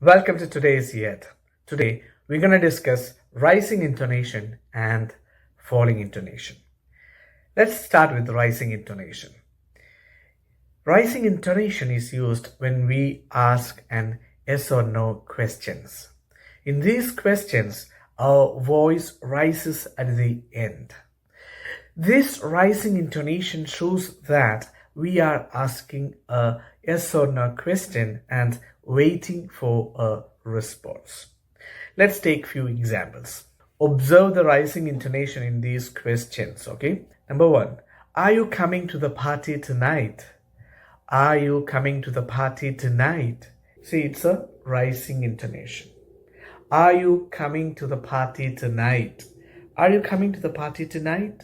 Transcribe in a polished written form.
Welcome to today's Yet. Today, we're going to discuss rising intonation and falling intonation. Let's start with rising intonation. Rising intonation is used when we ask an yes or no questions. In these questions, our voice rises at the end. This rising intonation shows that we are asking a yes or no question and waiting for a response. Let's take few examples. Observe the rising intonation in these questions, okay? Number 1, are you coming to the party tonight? Are you coming to the party tonight? See, it's a rising intonation. Are you coming to the party tonight? Are you coming to the party tonight?